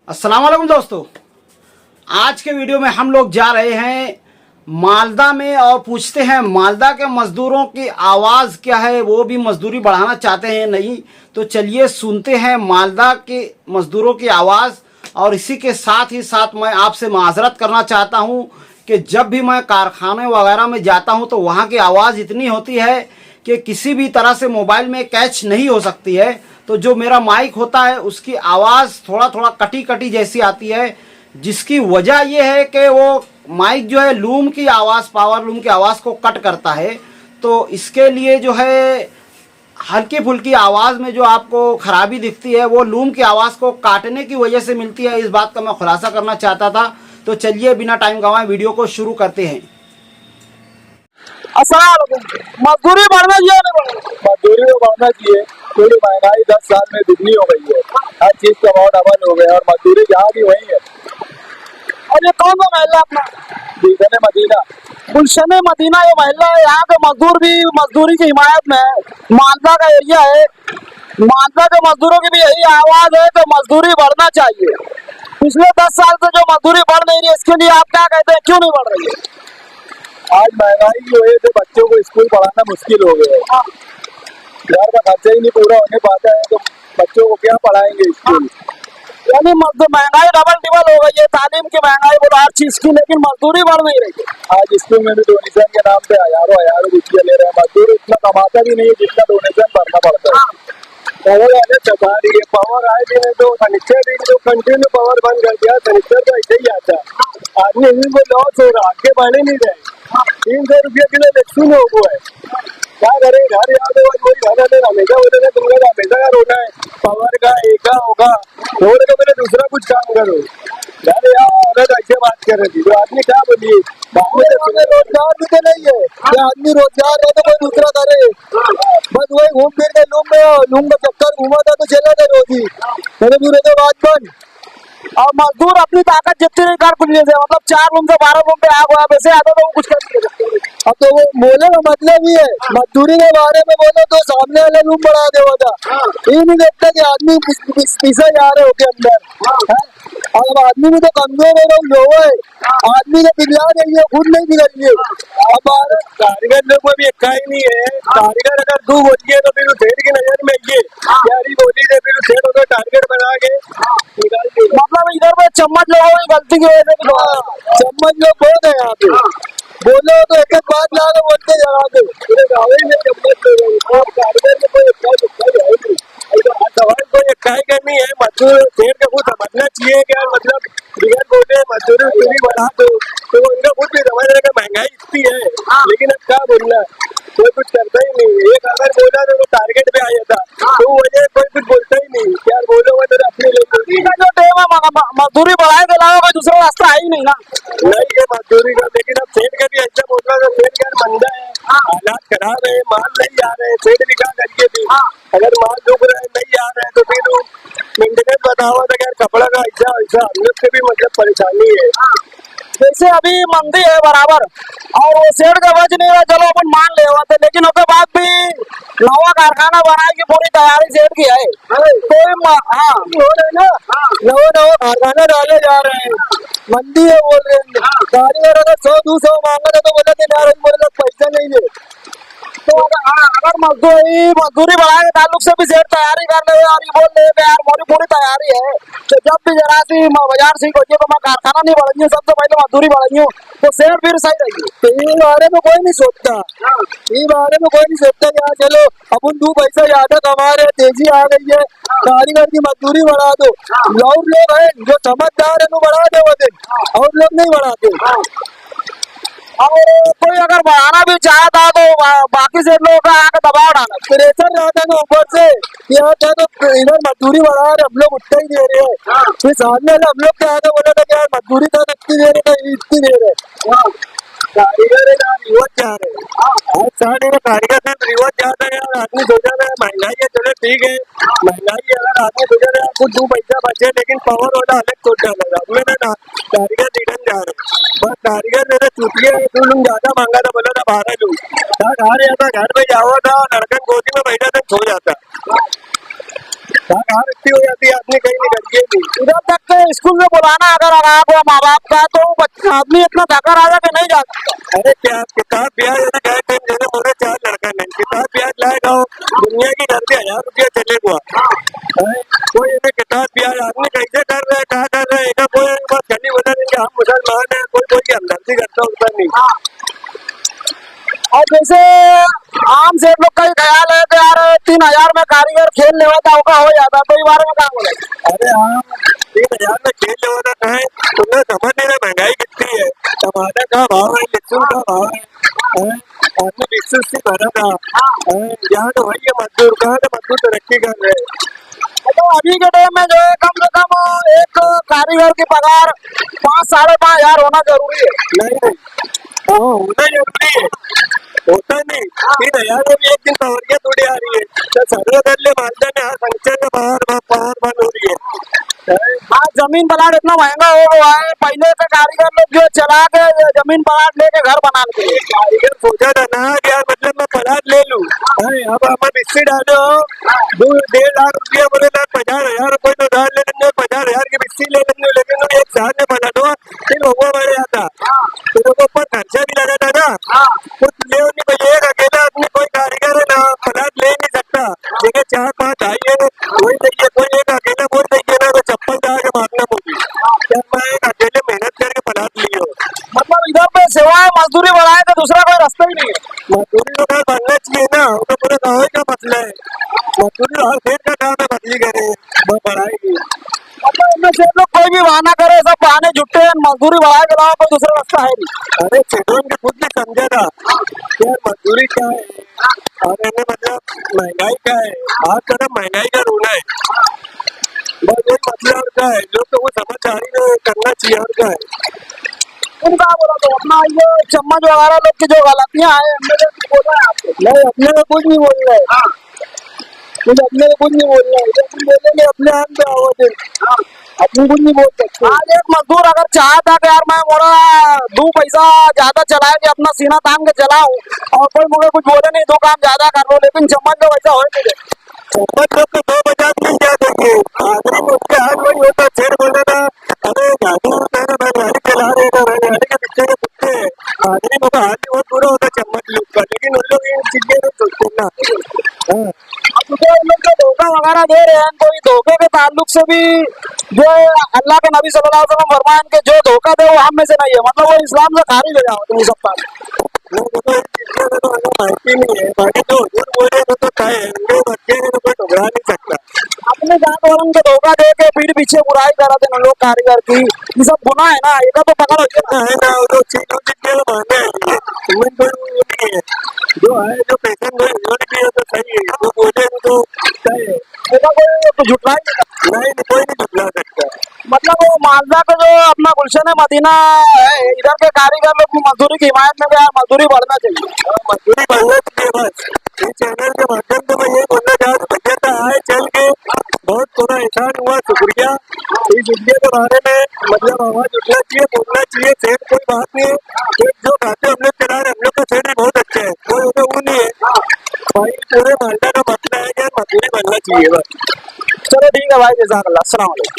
अस्सलाम वालेकुम दोस्तों। आज के वीडियो में हम लोग जा रहे हैं मालदा में और पूछते हैं मालदा के मज़दूरों की आवाज़ क्या है, वो भी मज़दूरी बढ़ाना चाहते हैं नहीं। तो चलिए सुनते हैं मालदा के मज़दूरों की आवाज़। और इसी के साथ ही साथ मैं आपसे माजरत करना चाहता हूं कि जब भी मैं कारखाने वगैरह में जाता हूं तो वहां की आवाज़ इतनी होती है कि किसी भी तरह से मोबाइल में कैच नहीं हो सकती है। तो जो मेरा माइक होता है उसकी आवाज़ थोड़ा थोड़ा कटी कटी जैसी आती है, जिसकी वजह यह है कि वो माइक जो है लूम की आवाज़, पावर लूम की आवाज़ को कट करता है। तो इसके लिए जो है हल्की फुल्की आवाज़ में जो आपको खराबी दिखती है वो लूम की आवाज़ को काटने की वजह से मिलती है। इस बात का मैं खुलासा करना चाहता था। तो चलिए बिना टाइम गंवाए वीडियो को शुरू करते हैं। मजदूरी बढ़ना चाहिए, मजदूरी तो बढ़ना चाहिए। थोड़ी महंगाई 10 साल में दुगनी हो गई है, हर चीज का भाव डबल हो गया और मजदूरी जहाँ भी वही है। और ये कौन सा महल्ला अपना? गुलशन मदीना। गुलशन मदीना ये महल्ला है। यहाँ के मजदूर भी मजदूरी की हिमायत में है। मालदा का एरिया है। मालदा के मजदूरों की भी यही आवाज है कि मजदूरी बढ़ना चाहिए। पिछले 10 साल से जो मजदूरी बढ़ नहीं रही है, इसके लिए आप क्या कहते हैं, क्यों नहीं बढ़ रही है? आज महंगाई की वजह से बच्चों को स्कूल पढ़ाना मुश्किल हो गया है। घर का खर्चा ही नहीं पूरा होने पाता है तो बच्चों को क्या पढ़ाएंगे स्कूल। यानी महंगाई डबल टिबल हो गई है, तालीम की महंगाई बोलो हर चीज की, लेकिन मजदूरी बढ़ नहीं रही है। आज स्कूल में भी डोनेशन के नाम पे हजारों रुपया ले रहे हैं। मजदूर इतना कमाता भी नहीं है जितना डोनेशन भरना पड़ता है। पावर आने चका रही है, पावर आए भी नहीं तो सनिचर भी तो कंटिन्यू पावर बंद कर दिया। सनिचर तो ऐसे ही आता है। आदमी इनको लॉस हो रहा, आगे बढ़े नहीं रहे। 300 रुपये किलो वैक्सीन हो गया है, क्या करे? घर याद होगा कोई घर आते हमेशा बोले थे तुमको हमेशा का रोना है, पावर का एक होगा रोड का, मैंने दूसरा कुछ काम करो। घर औरत ऐसे बात कर रही थी तो आदमी क्या बोलिए, रोजगार भी तो नहीं है। आदमी रोजगार है तो कोई दूसरा करे, बस वही घूम फिर के लूम का चक्कर घूमा था तो चला था रोजी, मैंने पूरे तो बात बंद। और मजदूर अपनी ताकत जितनी नहीं कर पुलिस से, मतलब 4 रूम से 12 रूम पे आग हुआ, वैसे आता तो वो कुछ कर नहीं सकते। अब तो वो बोले का मतलब ही है, मजदूरी के बारे में बोले तो सामने वाले रूम बढ़ा दे होता, ये नहीं देखता कि आदमी पीछे जा रहे होते अंदर। अब आदमी भी तो कमजोर है, लोग है, आदमी ने पिघला देंगे, खुद नहीं पिघलिए। अब कारीगर लोग में भी इक्का ही नहीं है। कारीगर अगर दो बोलिए तो फिर सेठ की नजर में ये यारी बोली थे, फिर सेठ होकर टारगेट बना के निकाल दिए। मतलब इधर पे चम्मच लोगों की गलती की वजह से चम्मच लोग बहुत है यहाँ पे, बोलो तो एक एक बात ला बोलते जगह पे पूरे गाँव में चम्मच लोग। कारीगर में कोई सवाल कोई इक्काई करनी है, मजदूर सेठ का कुछ समझना चाहिए कि यार मतलब बिगड़ बोले मजदूरी पूरी बढ़ा दो तो उनका खुद भी समझ रहे महंगाई इतनी है, लेकिन अब क्या बोलना, कोई कुछ करता ही नहीं। एक अगर बोला तो वो टारगेट पे आ जाता, तो वजह कोई कुछ बोलता ही नहीं। यार बोलो वो तो अपनी मजदूरी बढ़ाए के अलावा कोई दूसरा रास्ता है ही नहीं ना। नहीं है मजदूरी का, लेकिन अब सेठ का भी ऐसा बोल रहा है, सेठ यार मंदा है, हालात खराब है, माल नहीं आ रहे, सेठ भी क्या करिए भी। अगर माल डूब रहा है नहीं आ रहा है तो फिर मेंटेनेंस बताओ तो यार कपड़ा का ऐसा ऐसा हम लोग से भी मतलब परेशानी है। जैसे अभी मंदी है बराबर और वो सेठ का बच नहीं रहा, चलो अपन मान ले होते, लेकिन उसके बाद भी नवा कारखाना बनाने की पूरी तैयारी सेठ की है। कोई हो रहे ना, नवा कारखाना डाले जा रहे हैं, मंदी है बोल रहे हैं। कारीगर अगर 100-200 मांगा तो बोले थे यार बोले पैसा नहीं दे। तो अगर मजदूरी बढ़ाने के ताल्लुक से भी सेठ तैयारी कर ले और ये बोल ले यार मोरी पूरी तैयारी है, तो जब भी जरा सी बाजार सीख होगी तो मैं कारखाना नहीं बढ़ेंगे, सबसे पहले मजदूरी बढ़ेंगे तो सेठ फिर सही रहेगी। तो ये बारे में कोई नहीं सोचता, ये बारे में कोई नहीं सोचता कि यार चलो अपन 2 पैसा ज्यादा कमा रहे, तेजी आ गई है, कारीगर की मजदूरी बढ़ा दो। और लोग है जो समझदार है वो बढ़ा दे वो दिन, और लोग नहीं बढ़ाते। और कोई अगर बढ़ाना भी चाहता तो बाकी से लोगों का आके दबाव डाला, प्रेशर रहता है ऊपर से, क्या था तो इधर मजदूरी बढ़ा रहे, हम लोग उतना ही दे रहे हैं, फिर सामने हम लोग क्या बोला था कि यार मजदूरी तो इतनी दे रहे, इतनी दे रहे। कारीगर है यार, रिवर्स जा रहे हैं। हर साल में कारीगर सिर्फ रिवर्स जाता है यार। आदमी सोचा रहा है महंगाई है, चलो ठीक है महंगाई है, अगर आदमी सोचा रहा है कुछ 2 पैसा बचे, लेकिन पावर वाला अलग सोच रहा है। अब मेरा कारीगर रिटर्न जा रहे हैं, बस कारीगर मेरे चुटिया है, तू ज्यादा मांगा था, बोला था 12 लूँ, घर आता, घर में जाओ था, लड़कन गोदी में बैठा था, सो जाता, घर इतनी हो जाती है, आदमी कहीं निकल गए नहीं। इधर तक के स्कूल में बुलाना अगर आप हुआ माँ बाप का, तो आदमी इतना थका रहा कि नहीं जा सकता। अरे क्या किताब ब्याज गए थे, जैसे मोरे 4 लड़का नहीं, किताब ब्याज लाएगा दुनिया की घर पे 1000 रुपया चले हुआ, कोई ऐसे किताब ब्याज आदमी कैसे कर रहे हैं, कहा कर रहे हैं, कोई बस गली बता देंगे हम मुसलमान है, कोई हमदर्दी करता होता नहीं। और जैसे आम से लोग का ही ख्याल है कि यार 3000 में कारीगर खेल लेवा था हो जाता, तो इस बारे में क्या बोले? अरे हाँ, 3000 में खेल लेवा था है, तुम्हें समझ नहीं रहा महंगाई कितनी है, टमाटर का भाव है, लहसुन का भाव है, आदमी 20 से भरा था, यहाँ तो वही है मजदूर, कहाँ तो मजदूर तरक्की कर रहे हैं। तो अभी के टाइम में जो है कम से कम एक कारीगर की पगार 5 साढ़े 5 हजार होना जरूरी है। नहीं होना जरूरी है, होता नहीं। 3000 में भी एक दिन सवरिया थोड़ी आ रही है, तो सर्वे कर ले मालदा में, हाँ संचय में बाहर बंद हो रही है। आज जमीन प्लाट इतना महंगा हो गया है, पहले के कारीगर लोग जो चला के जमीन प्लाट लेके घर बना के, कारीगर सोचा था ना कि यार मतलब मैं प्लाट ले लूं, अब हम इससे डालो 2-1.5 लाख रुपया, बोले ना 50,000 रुपये तो डाल ले लेंगे, 50,000 की बिस्सी ले लेंगे, लेकिन एक साल में बना दो, फिर लोगों बढ़ जाता, फिर ऊपर खर्चा भी लगाता ना, कुछ ले नहीं भाई, एक अकेला आदमी कोई कारीगर है ना प्लाट ले नहीं सकता, देखिए 4-5 आइए वही देखिए, कोई एक अकेला बोल देखिए ना तो चप्पल जाके मारना होगी, क्या मैं एक अकेले मेहनत करके प्लाट लिए हो। मतलब इधर पे सेवाएं मजदूरी बढ़ाए तो दूसरा कोई रास्ता ही नहीं है। मजदूरी तो खैर बनना चाहिए ना, वो तो पूरे गाँव का मसला है, मजदूरी हर खेत का काम है, बदली करे बढ़ाएगी। मतलब इनमें से लोग कोई भी बहाना करे, सब बहाने जुटे हैं, मजदूरी बढ़ाए के अलावा कोई दूसरा रास्ता है नहीं। अरे चेतन के खुद भी समझा था यार मजदूरी क्या है, और इन्हें मतलब महंगाई क्या है, हर तरफ महंगाई का रोना है, बस एक मतलब और क्या है, लोग तो वो समझदारी में करना चाहिए और क्या है। उनका बोला तो अपना ये चम्मच वगैरह लोग की जो गलतियां हैं मेरे बोल रहे हैं आपको। नहीं अपने में कुछ नहीं बोल रहे, कुछ अपने में कुछ नहीं बोल रहे, लेकिन बोलेंगे अपने हाथ में आओ दिन, अपनी कुछ नहीं बोल सकते। आज एक मजदूर अगर चाहता कि यार मैं मोरा 2 पैसा ज्यादा चलाए कि अपना सीना तान के चलाऊं, और कोई मुझे कुछ बोले नहीं, 2 काम ज्यादा कर लो, लेकिन चम्मच में वैसा हो नहीं। चम्मच लोग तो 2 बजा नहीं जा देंगे, आदमी को उसके हाथ में होता, शेर बोलता था अरे गाड़ी मैं गाड़ी चला रहे थे, मैं गाड़ी के पीछे के कुत्ते, आदमी को हाथ ही बहुत बुरा होता चम्मच लोग का, लेकिन उन लोग ये चीजें नहीं सोचते ना। जो लोग जो धोखा वगैरह दे रहे हैं, तो इस धोखे के ताल्लुक से भी जो अल्लाह के नबी सल्लल्लाहु अलैहि वसल्लम फरमाएं कि जो धोखा दे वो हम में से नहीं है, मतलब वो इस्लाम से खारिज हो जाओ तुम सब पास। माहिती नहीं है, बाकी तो हुजूर बोले तो क्या है, बच्चे तो कोई टुकड़ा नहीं सकता। अपने जात वालों को धोखा दे के पीठ पीछे बुराई करा देना लोग कारीगर की, ये सब गुनाह है ना, ये तो पकड़ हो जाए है ना, वो चीजों के माने तुम्हें कोई वो नहीं है, जो है जो पेशेंट है वो नहीं तो सही है, वो बोले तो सही है, ऐसा कोई तो झुटला नहीं कोई नहीं झुटला सकता। मतलब वो मालदा का जो अपना गुलशन मदीना है, इधर के कारीगर लोग की मजदूरी की हिमायत में यार मजदूरी बढ़ना चाहिए, मजदूरी बढ़ना चाहिए। बस इस चैनल के माध्यम से मैं ये बोलना चाहता हूँ, भैया आए चल के बहुत थोड़ा एहसान हुआ, शुक्रिया। इस वीडियो के बारे में मतलब आवाज उठना चाहिए, बोलना चाहिए, सेठ कोई बात नहीं है, जो खाते हम लोग चला रहे, हम लोग का सेठ भी बहुत अच्छा है, कोई वो नहीं है भाई, पूरे मालदा का मसला है कि मजदूरी बढ़ना चाहिए बस। चलो ठीक है भाई, जज़ाकल्लाह, अस्सलाम वालेकुम।